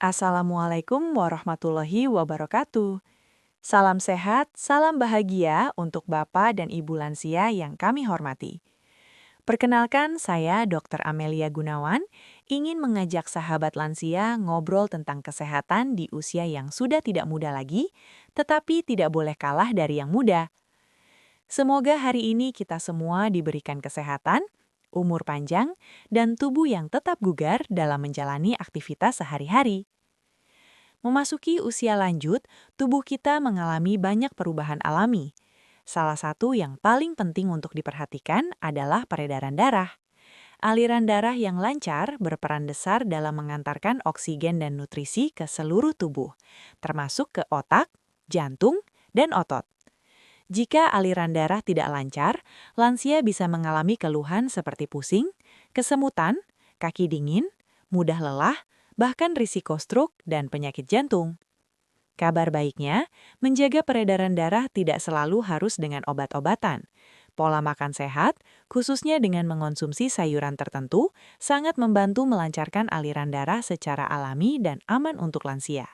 Assalamualaikum warahmatullahi wabarakatuh. Salam sehat, salam bahagia untuk Bapak dan Ibu lansia yang kami hormati. Perkenalkan, saya Dr. Amelia Gunawan, ingin mengajak sahabat lansia ngobrol tentang kesehatan di usia yang sudah tidak muda lagi, tetapi tidak boleh kalah dari yang muda. Semoga hari ini kita semua diberikan kesehatan, umur panjang, dan tubuh yang tetap bugar dalam menjalani aktivitas sehari-hari. Memasuki usia lanjut, tubuh kita mengalami banyak perubahan alami. Salah satu yang paling penting untuk diperhatikan adalah peredaran darah. Aliran darah yang lancar berperan besar dalam mengantarkan oksigen dan nutrisi ke seluruh tubuh, termasuk ke otak, jantung, dan otot. Jika aliran darah tidak lancar, lansia bisa mengalami keluhan seperti pusing, kesemutan, kaki dingin, mudah lelah, bahkan risiko stroke dan penyakit jantung. Kabar baiknya, menjaga peredaran darah tidak selalu harus dengan obat-obatan. Pola makan sehat, khususnya dengan mengonsumsi sayuran tertentu, sangat membantu melancarkan aliran darah secara alami dan aman untuk lansia.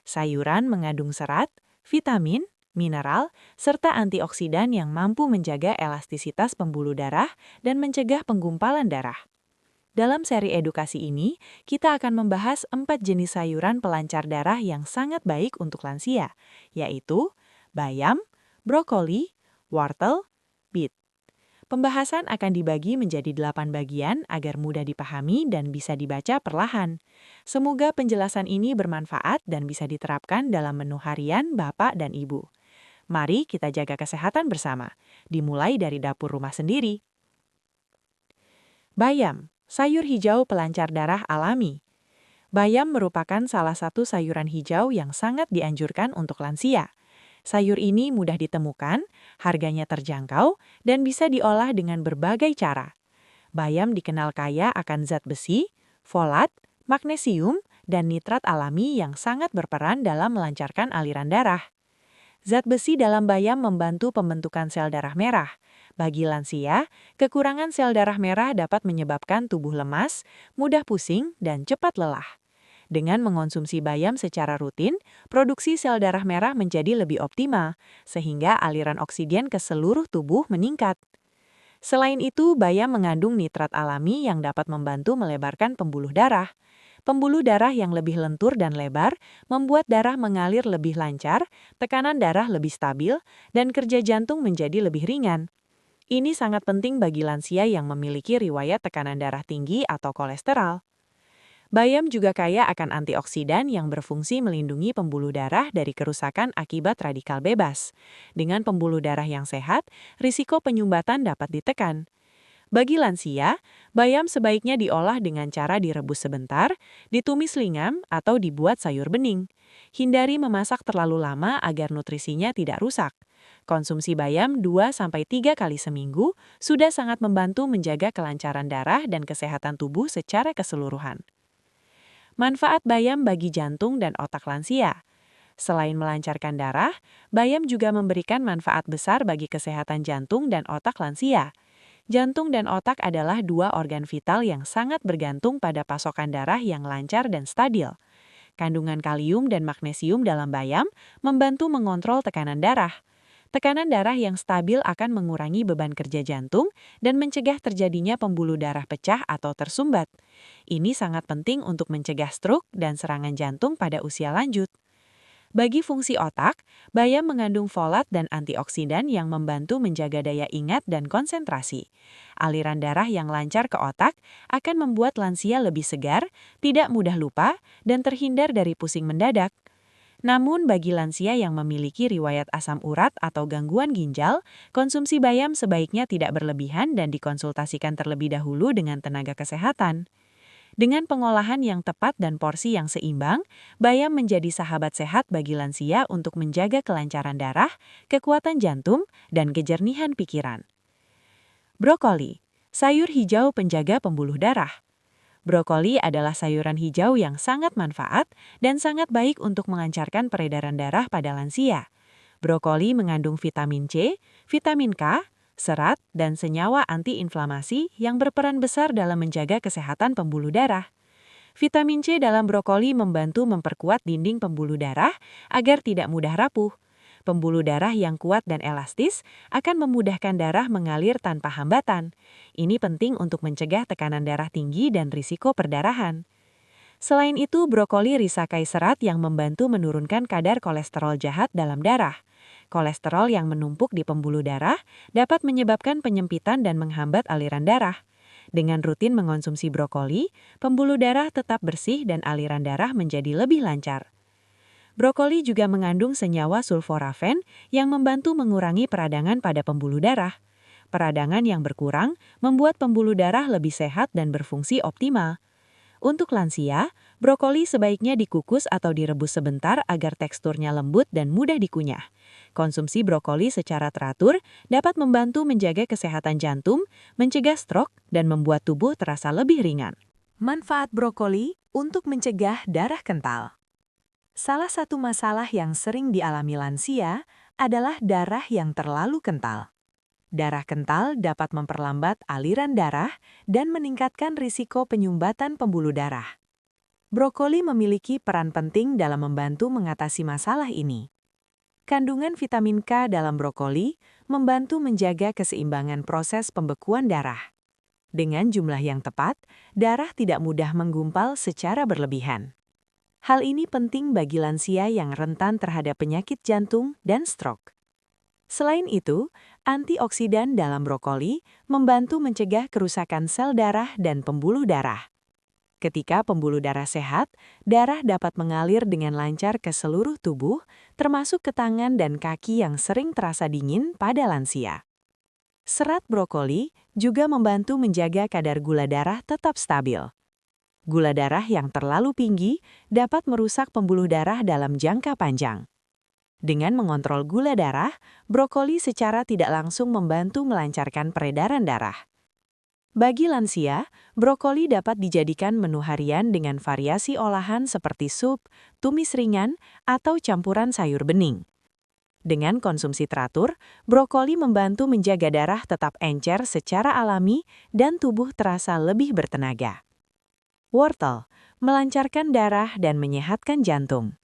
Sayuran mengandung serat, vitamin, mineral, serta antioksidan yang mampu menjaga elastisitas pembuluh darah dan mencegah penggumpalan darah. Dalam seri edukasi ini, kita akan membahas 4 jenis sayuran pelancar darah yang sangat baik untuk lansia, yaitu bayam, brokoli, wortel, beet. Pembahasan akan dibagi menjadi 8 bagian agar mudah dipahami dan bisa dibaca perlahan. Semoga penjelasan ini bermanfaat dan bisa diterapkan dalam menu harian Bapak dan Ibu. Mari kita jaga kesehatan bersama, dimulai dari dapur rumah sendiri. Bayam, sayur hijau pelancar darah alami. Bayam merupakan salah satu sayuran hijau yang sangat dianjurkan untuk lansia. Sayur ini mudah ditemukan, harganya terjangkau, dan bisa diolah dengan berbagai cara. Bayam dikenal kaya akan zat besi, folat, magnesium, dan nitrat alami yang sangat berperan dalam melancarkan aliran darah. Zat besi dalam bayam membantu pembentukan sel darah merah. Bagi lansia, kekurangan sel darah merah dapat menyebabkan tubuh lemas, mudah pusing, dan cepat lelah. Dengan mengonsumsi bayam secara rutin, produksi sel darah merah menjadi lebih optimal, sehingga aliran oksigen ke seluruh tubuh meningkat. Selain itu, bayam mengandung nitrat alami yang dapat membantu melebarkan pembuluh darah. Pembuluh darah yang lebih lentur dan lebar membuat darah mengalir lebih lancar, tekanan darah lebih stabil, dan kerja jantung menjadi lebih ringan. Ini sangat penting bagi lansia yang memiliki riwayat tekanan darah tinggi atau kolesterol. Bayam juga kaya akan antioksidan yang berfungsi melindungi pembuluh darah dari kerusakan akibat radikal bebas. Dengan pembuluh darah yang sehat, risiko penyumbatan dapat ditekan. Bagi lansia, bayam sebaiknya diolah dengan cara direbus sebentar, ditumis lingam, atau dibuat sayur bening. Hindari memasak terlalu lama agar nutrisinya tidak rusak. Konsumsi bayam 2-3 kali seminggu sudah sangat membantu menjaga kelancaran darah dan kesehatan tubuh secara keseluruhan. Manfaat bayam bagi jantung dan otak lansia. Selain melancarkan darah, bayam juga memberikan manfaat besar bagi kesehatan jantung dan otak lansia. Jantung dan otak adalah dua organ vital yang sangat bergantung pada pasokan darah yang lancar dan stabil. Kandungan kalium dan magnesium dalam bayam membantu mengontrol tekanan darah. Tekanan darah yang stabil akan mengurangi beban kerja jantung dan mencegah terjadinya pembuluh darah pecah atau tersumbat. Ini sangat penting untuk mencegah stroke dan serangan jantung pada usia lanjut. Bagi fungsi otak, bayam mengandung folat dan antioksidan yang membantu menjaga daya ingat dan konsentrasi. Aliran darah yang lancar ke otak akan membuat lansia lebih segar, tidak mudah lupa, dan terhindar dari pusing mendadak. Namun bagi lansia yang memiliki riwayat asam urat atau gangguan ginjal, konsumsi bayam sebaiknya tidak berlebihan dan dikonsultasikan terlebih dahulu dengan tenaga kesehatan. Dengan pengolahan yang tepat dan porsi yang seimbang, bayam menjadi sahabat sehat bagi lansia untuk menjaga kelancaran darah, kekuatan jantung, dan kejernihan pikiran. Brokoli, sayur hijau penjaga pembuluh darah. Brokoli adalah sayuran hijau yang sangat manfaat dan sangat baik untuk melancarkan peredaran darah pada lansia. Brokoli mengandung vitamin C, vitamin K, serat, dan senyawa antiinflamasi yang berperan besar dalam menjaga kesehatan pembuluh darah. Vitamin C dalam brokoli membantu memperkuat dinding pembuluh darah agar tidak mudah rapuh. Pembuluh darah yang kuat dan elastis akan memudahkan darah mengalir tanpa hambatan. Ini penting untuk mencegah tekanan darah tinggi dan risiko perdarahan. Selain itu, brokoli risakai serat yang membantu menurunkan kadar kolesterol jahat dalam darah. Kolesterol yang menumpuk di pembuluh darah dapat menyebabkan penyempitan dan menghambat aliran darah. Dengan rutin mengonsumsi brokoli, pembuluh darah tetap bersih dan aliran darah menjadi lebih lancar. Brokoli juga mengandung senyawa sulforafen yang membantu mengurangi peradangan pada pembuluh darah. Peradangan yang berkurang membuat pembuluh darah lebih sehat dan berfungsi optimal. Untuk lansia, brokoli sebaiknya dikukus atau direbus sebentar agar teksturnya lembut dan mudah dikunyah. Konsumsi brokoli secara teratur dapat membantu menjaga kesehatan jantung, mencegah stroke, dan membuat tubuh terasa lebih ringan. Manfaat brokoli untuk mencegah darah kental. Salah satu masalah yang sering dialami lansia adalah darah yang terlalu kental. Darah kental dapat memperlambat aliran darah dan meningkatkan risiko penyumbatan pembuluh darah. Brokoli memiliki peran penting dalam membantu mengatasi masalah ini. Kandungan vitamin K dalam brokoli membantu menjaga keseimbangan proses pembekuan darah. Dengan jumlah yang tepat, darah tidak mudah menggumpal secara berlebihan. Hal ini penting bagi lansia yang rentan terhadap penyakit jantung dan stroke. Selain itu, antioksidan dalam brokoli membantu mencegah kerusakan sel darah dan pembuluh darah. Ketika pembuluh darah sehat, darah dapat mengalir dengan lancar ke seluruh tubuh, termasuk ke tangan dan kaki yang sering terasa dingin pada lansia. Serat brokoli juga membantu menjaga kadar gula darah tetap stabil. Gula darah yang terlalu tinggi dapat merusak pembuluh darah dalam jangka panjang. Dengan mengontrol gula darah, brokoli secara tidak langsung membantu melancarkan peredaran darah. Bagi lansia, brokoli dapat dijadikan menu harian dengan variasi olahan seperti sup, tumis ringan, atau campuran sayur bening. Dengan konsumsi teratur, brokoli membantu menjaga darah tetap encer secara alami dan tubuh terasa lebih bertenaga. Wortel, melancarkan darah dan menyehatkan jantung.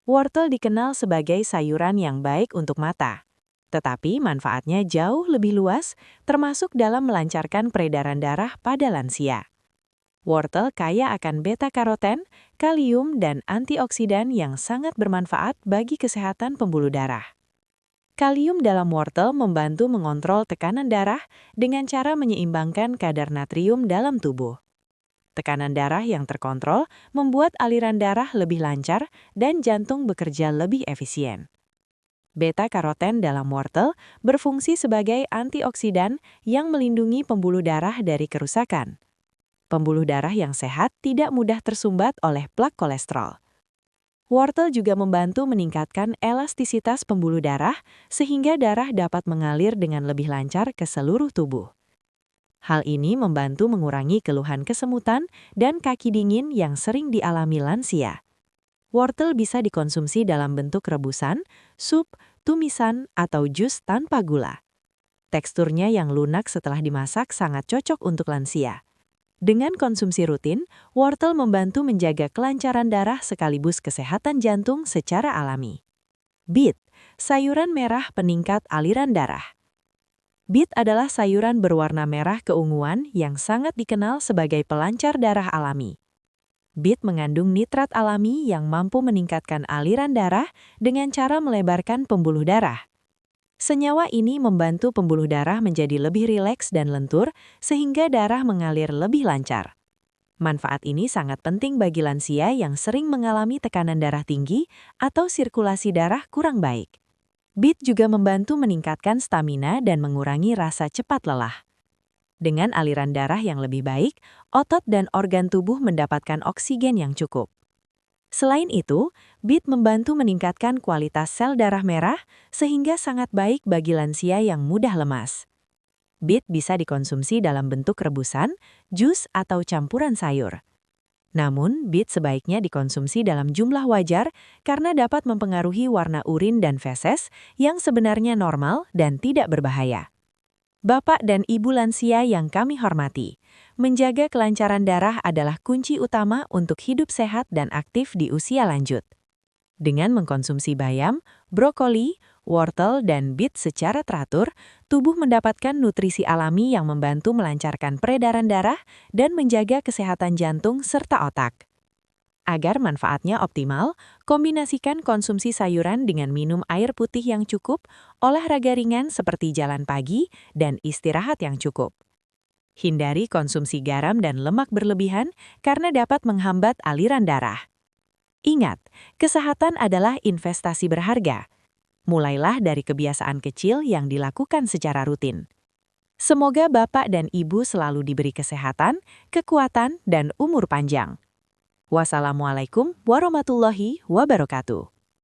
Wortel dikenal sebagai sayuran yang baik untuk mata, tetapi manfaatnya jauh lebih luas, termasuk dalam melancarkan peredaran darah pada lansia. Wortel kaya akan beta-karoten, kalium, dan antioksidan yang sangat bermanfaat bagi kesehatan pembuluh darah. Kalium dalam wortel membantu mengontrol tekanan darah dengan cara menyeimbangkan kadar natrium dalam tubuh. Tekanan darah yang terkontrol membuat aliran darah lebih lancar dan jantung bekerja lebih efisien. Beta-karoten dalam wortel berfungsi sebagai antioksidan yang melindungi pembuluh darah dari kerusakan. Pembuluh darah yang sehat tidak mudah tersumbat oleh plak kolesterol. Wortel juga membantu meningkatkan elastisitas pembuluh darah sehingga darah dapat mengalir dengan lebih lancar ke seluruh tubuh. Hal ini membantu mengurangi keluhan kesemutan dan kaki dingin yang sering dialami lansia. Wortel bisa dikonsumsi dalam bentuk rebusan, sup, tumisan, atau jus tanpa gula. Teksturnya yang lunak setelah dimasak sangat cocok untuk lansia. Dengan konsumsi rutin, wortel membantu menjaga kelancaran darah sekaligus kesehatan jantung secara alami. Beet, sayuran merah peningkat aliran darah. Beet adalah sayuran berwarna merah keunguan yang sangat dikenal sebagai pelancar darah alami. Beet mengandung nitrat alami yang mampu meningkatkan aliran darah dengan cara melebarkan pembuluh darah. Senyawa ini membantu pembuluh darah menjadi lebih rileks dan lentur sehingga darah mengalir lebih lancar. Manfaat ini sangat penting bagi lansia yang sering mengalami tekanan darah tinggi atau sirkulasi darah kurang baik. Beet juga membantu meningkatkan stamina dan mengurangi rasa cepat lelah. Dengan aliran darah yang lebih baik, otot dan organ tubuh mendapatkan oksigen yang cukup. Selain itu, beet membantu meningkatkan kualitas sel darah merah sehingga sangat baik bagi lansia yang mudah lemas. Beet bisa dikonsumsi dalam bentuk rebusan, jus, atau campuran sayur. Namun, beet sebaiknya dikonsumsi dalam jumlah wajar karena dapat mempengaruhi warna urin dan feses yang sebenarnya normal dan tidak berbahaya. Bapak dan Ibu lansia yang kami hormati, menjaga kelancaran darah adalah kunci utama untuk hidup sehat dan aktif di usia lanjut. Dengan mengkonsumsi bayam, brokoli, wortel, dan beet secara teratur, tubuh mendapatkan nutrisi alami yang membantu melancarkan peredaran darah dan menjaga kesehatan jantung serta otak. Agar manfaatnya optimal, kombinasikan konsumsi sayuran dengan minum air putih yang cukup, olahraga ringan seperti jalan pagi, dan istirahat yang cukup. Hindari konsumsi garam dan lemak berlebihan karena dapat menghambat aliran darah. Ingat, kesehatan adalah investasi berharga. Mulailah dari kebiasaan kecil yang dilakukan secara rutin. Semoga Bapak dan Ibu selalu diberi kesehatan, kekuatan, dan umur panjang. Wassalamualaikum warahmatullahi wabarakatuh.